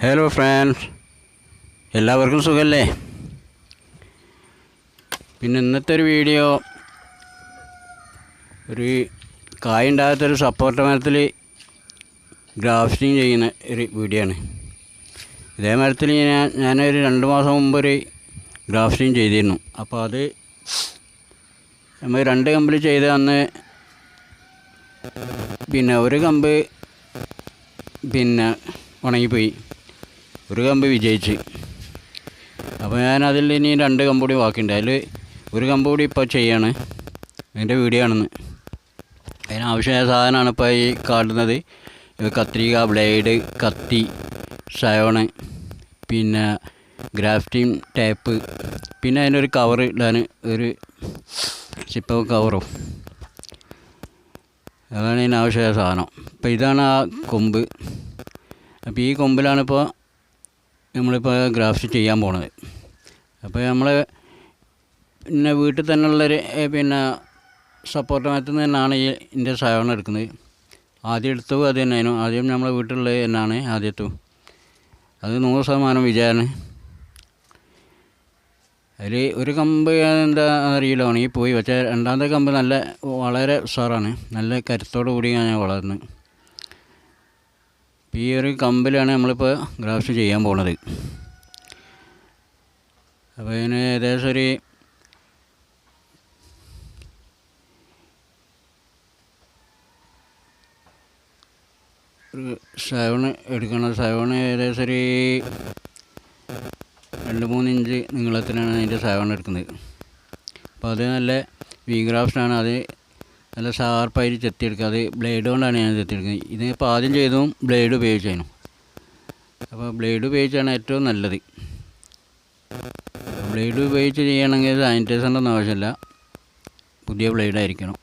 Hello friends, എല്ലാവർക്കും സുഖമല്ലേ? പിന്നെ ഇന്നത്തെ ഒരു വീഡിയോ ഒരു കായ ഉണ്ടാകാത്തൊരു സപ്പോർട്ട മരത്തിൽ ഗ്രാഫ്റ്റിംഗ് ചെയ്യുന്ന ഒരു വീഡിയോ ആണ്. ഇതേ മരത്തിൽ ഞാനൊരു 2 മാസം മുമ്പ് ഒരു ഗ്രാഫ്റ്റിംഗ് ചെയ്തിരുന്നു. അപ്പോൾ അത് നമ്മൾ 2 കമ്പിൽ ചെയ്ത് അന്ന് പിന്നെ ഒരു കമ്പ് ഉണങ്ങിപ്പോയി, ഒരു കമ്പ് വിജയിച്ച്. അപ്പോൾ ഞാനതിൽ ഇനി 2 കമ്പ് കൂടി ബാക്കിയുണ്ട്. അതിൽ ഒരു കമ്പ് കൂടി ഇപ്പോൾ ചെയ്യാണ്. അതിൻ്റെ വീഡിയോ ആണെന്ന്. അതിനാവശ്യമായ സാധനമാണ് ഇപ്പോൾ ഈ കാണുന്നത്. കത്രിക, ബ്ലേഡ്, കത്തി, സയോണ്, പിന്നെ ഗ്രാഫ്റ്റിംഗ് ടേപ്പ്, പിന്നെ അതിനൊരു കവറ് ഇടാൻ ഒരു സിപ്പ് കവറും. അതാണ് ഇതിനാവശ്യമായ സാധനം. അപ്പോൾ ഇതാണ് ആ കൊമ്പ്. അപ്പോൾ ഈ കൊമ്പിലാണിപ്പോൾ നമ്മളിപ്പോൾ ഗ്രാഫ്റ്റ് ചെയ്യാൻ പോണത്. അപ്പോൾ നമ്മൾ വീട്ടിൽ തന്നെയുള്ളൊരു സപ്പോർട്ട് മരത്തിൽ നിന്നാണ് ഇതിൻ്റെ സയോൺ എടുക്കുന്നത്. ആദ്യം എടുത്തതും അത് തന്നെയായിരുന്നു. ആദ്യം നമ്മളെ വീട്ടിലുള്ളത് തന്നെയാണ് ആദ്യത്തും. അത് 100% വിജയമാണ്. അതിൽ ഒരു കമ്പ് എന്താ അറിയില്ല, ഉണങ്ങി പോയി. പക്ഷേ രണ്ടാമത്തെ കമ്പ് വളരെ ഉഷാറാണ്. നല്ല കരുത്തോടു കൂടിയാണ് ഞാൻ വളർന്നത്. ഈ ഒരു കമ്പിലാണ് നമ്മളിപ്പോൾ ഗ്രാഫ്റ്റ് ചെയ്യാൻ പോണത്. അപ്പോൾ ഇതിന് ഏകദേശം ഒരു സയോണ് എടുക്കണം. സയോണ് ഏകദേശം ഒരു 2-3 ഇഞ്ച് നീളത്തിനാണ് അതിൻ്റെ സയോൺ എടുക്കുന്നത്. അപ്പോൾ അത് നല്ല ഗ്രാഫ്റ്റാണ്. അത് നല്ല ഷാർപ്പായിട്ട് ചെത്തിയെടുക്കുക. അത് ബ്ലേഡ് കൊണ്ടാണ് ഞാൻ ചെത്തിയെടുക്കുന്നത്. ഇതിപ്പോൾ ആദ്യം ചെയ്തതും ബ്ലേഡ് ഉപയോഗിച്ചായിരുന്നു. അപ്പോൾ ബ്ലേഡ് ഉപയോഗിച്ചാണ് ഏറ്റവും നല്ലത്. ബ്ലേഡ് ഉപയോഗിച്ച് ചെയ്യണമെങ്കിൽ സാനിറ്റൈസറിൻ്റെ ഒന്നും ആവശ്യമില്ല, പുതിയ ബ്ലേഡായിരിക്കണം.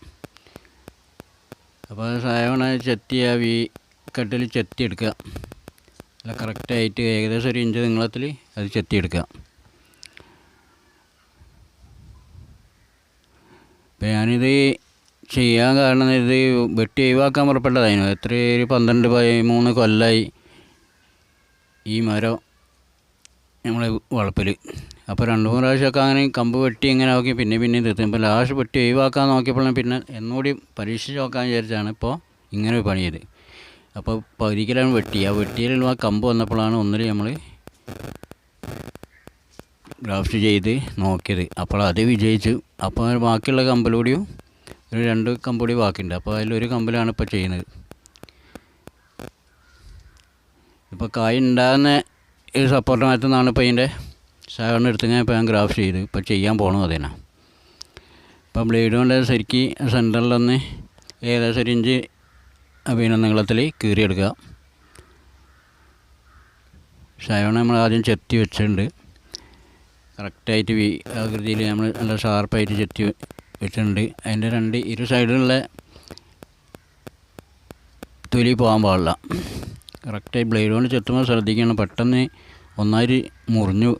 അപ്പോൾ അത് സയോൺ കട്ടിൽ ചെത്തിയെടുക്കുക. നല്ല കറക്റ്റായിട്ട് ഏകദേശം 1 ഇഞ്ച് നീളത്തിൽ അത് ചെത്തിയെടുക്കുക. അപ്പോൾ ഞാനിത് ചെയ്യാൻ കാരണം ഇത് വെട്ടി ഒഴിവാക്കാൻ പുറപ്പെട്ടതായിരുന്നു. ഒരു 12-13 കൊല്ലമായി ഈ മരം നമ്മളെ വളപ്പിൽ. അപ്പോൾ 2-3 പ്രാവശ്യമൊക്കെ അങ്ങനെ കമ്പ് വെട്ടി ഇങ്ങനെ നോക്കി പിന്നെ തീർത്തും. ഇപ്പോൾ ലാസ്റ്റ് വെട്ടി ഒഴിവാക്കാൻ നോക്കിയപ്പോഴും പിന്നെ എന്നുകൂടി പരീക്ഷിച്ച് നോക്കാൻ വിചാരിച്ചാണ് ഇപ്പോൾ ഇങ്ങനെ ഒരു പണി ചെയ്ത്. അപ്പോൾ പകുതിക്കലാണ് വെട്ടി. ആ വെട്ടിയിൽ ആ കമ്പ് വന്നപ്പോഴാണ് ഒന്നിൽ നമ്മൾ ഗ്രാഫ്റ്റ് ചെയ്ത് നോക്കിയത്. അപ്പോൾ അത് വിജയിച്ചു. അപ്പോൾ ബാക്കിയുള്ള കമ്പിലൂടെയും ഒരു 2 കമ്പ് കൂടി ബാക്കിയുണ്ട്. അപ്പോൾ അതിലൊരു കമ്പിലാണ് ഇപ്പോൾ ചെയ്യുന്നത്. ഇപ്പോൾ കായ് ഉണ്ടാകുന്ന ഈ സപ്പോർട്ട് മരത്തിൽ നിന്നാണ് ഇപ്പോൾ ഇതിൻ്റെ സയോൺ എടുത്ത് ഞാൻ ഗ്രാഫ്റ്റ് ചെയ്ത് ഇപ്പോൾ ചെയ്യാൻ പോകണം. അതന്നെ ഇപ്പം ബ്ലേഡ് കൊണ്ട് ശരിക്ക് സെൻറ്ററിലൊന്ന് ഏകദേശം 1 ഇഞ്ച് നീളത്തിൽ കീറിയെടുക്കുക. സയോൺ നമ്മൾ ആദ്യം ചെത്തി വെച്ചിട്ടുണ്ട്. കറക്റ്റായിട്ട് ആകൃതിയിൽ നമ്മൾ നല്ല ഷാർപ്പായിട്ട് ചെത്തി വെച്ചിട്ടുണ്ട്. അതിൻ്റെ ഇരു സൈഡിലുള്ള തൊലി പോകാൻ പാടില്ല. കറക്റ്റായി ബ്ലേഡ് കൊണ്ട് ചെത്തുമ്പോൾ ശ്രദ്ധിക്കണം. പെട്ടെന്ന് ഒന്നായി മുറിഞ്ഞു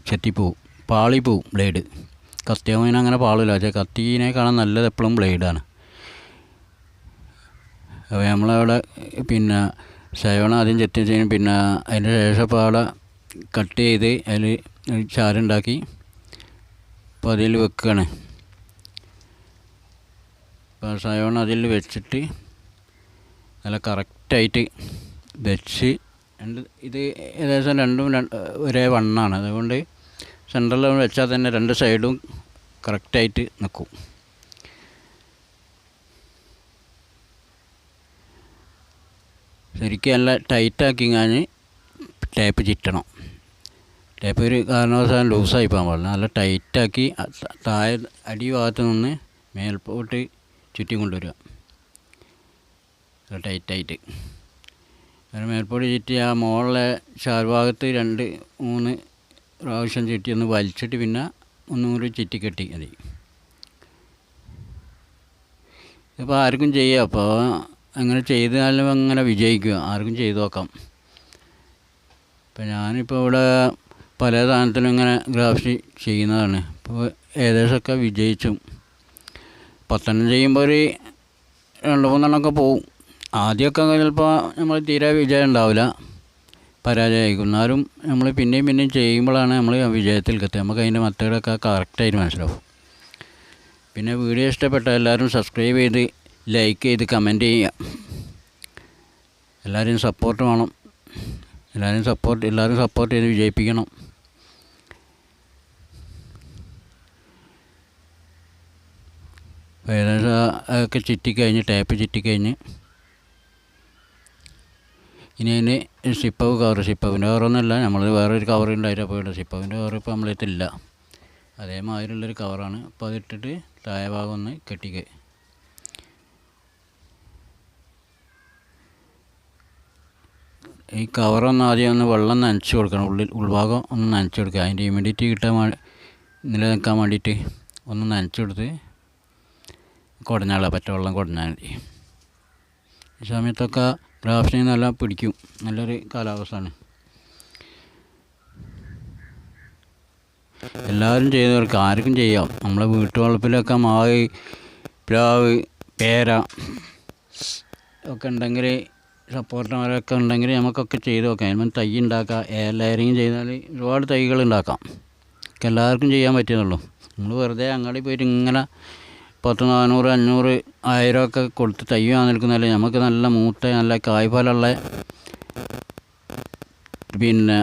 ചെത്തിപ്പോവും, പാളിപ്പോവും ബ്ലേഡ്. കത്തിയാകുമ്പോൾ അങ്ങനെ പാളില്ല. പക്ഷേ കത്തീനെ കാണാൻ നല്ലത് എപ്പോഴും ബ്ലേഡാണ്. അപ്പോൾ നമ്മളവിടെ സയോൺ ആദ്യം ചെത്തി വെച്ചതിന് അതിൻ്റെ ശേഷം ഇപ്പോൾ അവിടെ കട്ട് ചെയ്ത് അതിൽ ചാരുണ്ടാക്കി ഇപ്പോൾ അതിൽ വെക്കുകയാണ്. അപ്പോൾ സയോൺ അതിൽ വെച്ചിട്ട് നല്ല കറക്റ്റായിട്ട് വെച്ച് ഇത് ഏകദേശം രണ്ടും ഒരേ വണ്ണാണ്. അതുകൊണ്ട് സെൻറ്ററിൽ വെച്ചാൽ തന്നെ 2 സൈഡും കറക്റ്റായിട്ട് നിൽക്കും. ശരിക്കും നല്ല ടൈറ്റാക്കി ടേപ്പ് ചുറ്റണം. ടേപ്പ് ഒരു കാരണവശാലും ലൂസായി പോകാൻ പാടില്ല. നല്ല ടൈറ്റാക്കി താഴെ അടിഭാഗത്ത് നിന്ന് മേൽപോട്ട് ചുറ്റി കൊണ്ടുവരിക. നല്ല ടൈറ്റായിട്ട് അങ്ങനെ മേൽപോട്ട് ചുറ്റി ആ മുകളിലെ ചാർഭാഗത്ത് 2-3 പ്രാവശ്യം ചുറ്റി ഒന്ന് വലിച്ചിട്ട് പിന്നെ ഒന്നും കൂടി ചുറ്റിക്കെട്ടി മതി. ഇപ്പോൾ ആർക്കും ചെയ്യാം. അപ്പോൾ അങ്ങനെ ചെയ്താലും അങ്ങനെ വിജയിക്കുക. ആർക്കും ചെയ്ത് നോക്കാം. ഇപ്പം ഞാനിപ്പോൾ ഇവിടെ പല സാധനത്തിലും ഇങ്ങനെ ഗ്രാഫ്റ്റ് ചെയ്യുന്നതാണ്. ഇപ്പോൾ ഏകദേശമൊക്കെ വിജയിച്ചു. 10 ചെയ്യുമ്പോൾ ഒരു 2-3 പോവും. ആദ്യമൊക്കെ ചിലപ്പോൾ നമ്മൾ തീരെ വിജയം ഉണ്ടാവില്ല. പരാജയമായിരിക്കും. എന്നാലും നമ്മൾ പിന്നെയും ചെയ്യുമ്പോഴാണ് നമ്മൾ വിജയത്തിലേക്ക് എത്തുക. നമുക്ക് അതിൻ്റെ മെത്തേഡൊക്കെ കറക്റ്റായിട്ട് മനസ്സിലാവും. പിന്നെ വീഡിയോ ഇഷ്ടപ്പെട്ട എല്ലാവരും സബ്സ്ക്രൈബ് ചെയ്ത് ലൈക്ക് ചെയ്ത് കമൻറ്റ് ചെയ്യുക. എല്ലാവരും സപ്പോർട്ട് വേണം. എല്ലാവരും സപ്പോർട്ട് ചെയ്ത് വിജയിപ്പിക്കണം. ഏകദേശം അതൊക്കെ ചുറ്റിക്കഴിഞ്ഞ് ടാപ്പ് ചുറ്റിക്കഴിഞ്ഞ് ഇനി അതിന് ഷിപ്പവിൻ്റെ കവറൊന്നുമല്ല, നമ്മൾ വേറൊരു കവർ ഉണ്ടായിട്ട് പോയിട്ട് ഷിപ്പവിൻ്റെ കവർ ഇപ്പോൾ നമ്മളെത്തില്ല. അതേമാതിരിയുള്ളൊരു കവറാണ്. അപ്പോൾ അതിട്ടിട്ട് താഴെ ഭാഗം ഒന്ന് കെട്ടിക്കുക. ഈ കവറൊന്ന് ആദ്യം ഒന്ന് വെള്ളം നനച്ച് കൊടുക്കണം. ഉൾഭാഗം ഒന്ന് നനച്ച് കൊടുക്കുക. അതിൻ്റെ ഹ്യൂമിഡിറ്റി നിലനിൽക്കാൻ വേണ്ടിയിട്ട് ഒന്ന് നനച്ചെടുത്ത് കുടഞ്ഞാൽ പച്ചവെള്ളം കുടഞ്ഞാൽ മതി. ഈ സമയത്തൊക്കെ ഗ്രാഫ്റ്റിന് നല്ല പിടിക്കും. നല്ലൊരു കാലാവസ്ഥയാണ്. എല്ലാവരും ചെയ്തവർക്ക് ആർക്കും ചെയ്യാം. നമ്മളെ വീട്ടുവളപ്പിലൊക്കെ മാവ്, പ്ലാവ്, പേര ഒക്കെ ഉണ്ടെങ്കിൽ, സപ്പോർട്ടർമാരൊക്കെ ഉണ്ടെങ്കിൽ നമുക്കൊക്കെ ചെയ്ത് നോക്കാം. അതിന് തൈ ഉണ്ടാക്കാം. ലെയറിങ് ചെയ്താൽ ഒരുപാട് തൈകൾ ഉണ്ടാക്കാം. എല്ലാവർക്കും ചെയ്യാൻ പറ്റുന്നുള്ളൂ. നമ്മൾ വെറുതെ അങ്ങാടി പോയിട്ട് ഇങ്ങനെ 10, 400, 500, 1000 ഒക്കെ കൊടുത്ത് തൈ നിൽക്കുന്നതല്ലേ. നമുക്ക് നല്ല മൂത്ത നല്ല കായ്ഫലമുള്ള പിന്നെ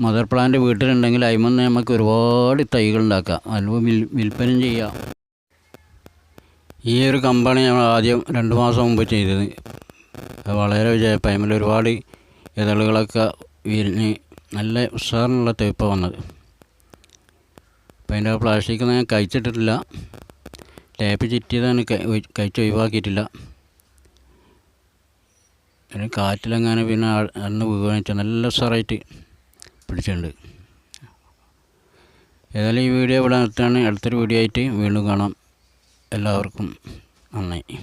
മദർ പ്ലാന്റ് വീട്ടിലുണ്ടെങ്കിൽ അതിൽനിന്ന് നമുക്ക് ഒരുപാട് തൈകൾ ഉണ്ടാക്കാം. അല്ലെങ്കിൽ വിൽപ്പന ചെയ്യാം. ഈ ഒരു കമ്പാണ് ഞങ്ങൾ ആദ്യം 2 മാസം മുമ്പ് ചെയ്തത്. അത് വളരെ വിജയമായി. അതിൽ ഒരുപാട് ഇതളുകളൊക്കെ വിരിഞ്ഞ് നല്ല ഉഷാറിനുള്ള തേപ്പാണ് വന്നത്. അപ്പോൾ അതിൻ്റെ പ്ലാസ്റ്റിക്കൊന്നും ഞാൻ കഴിച്ചിട്ടിട്ടില്ല. ടാപ്പ് ചുറ്റിയതാണ്, ഒഴിവാക്കിയിട്ടില്ല. പിന്നെ കാറ്റിലെങ്ങനെ പിന്നെ അന്ന് വീഴുകയെന്ന് വെച്ചാൽ നല്ല ഉഷാറായിട്ട് പിടിച്ചിട്ടുണ്ട്. ഏതായാലും ഈ വീഡിയോ ഇവിടെ നിർത്തുകയാണ്. അടുത്തൊരു വീഡിയോ ആയിട്ട് വീണ്ടും കാണാം. എല്ലാവർക്കും നന്ദി.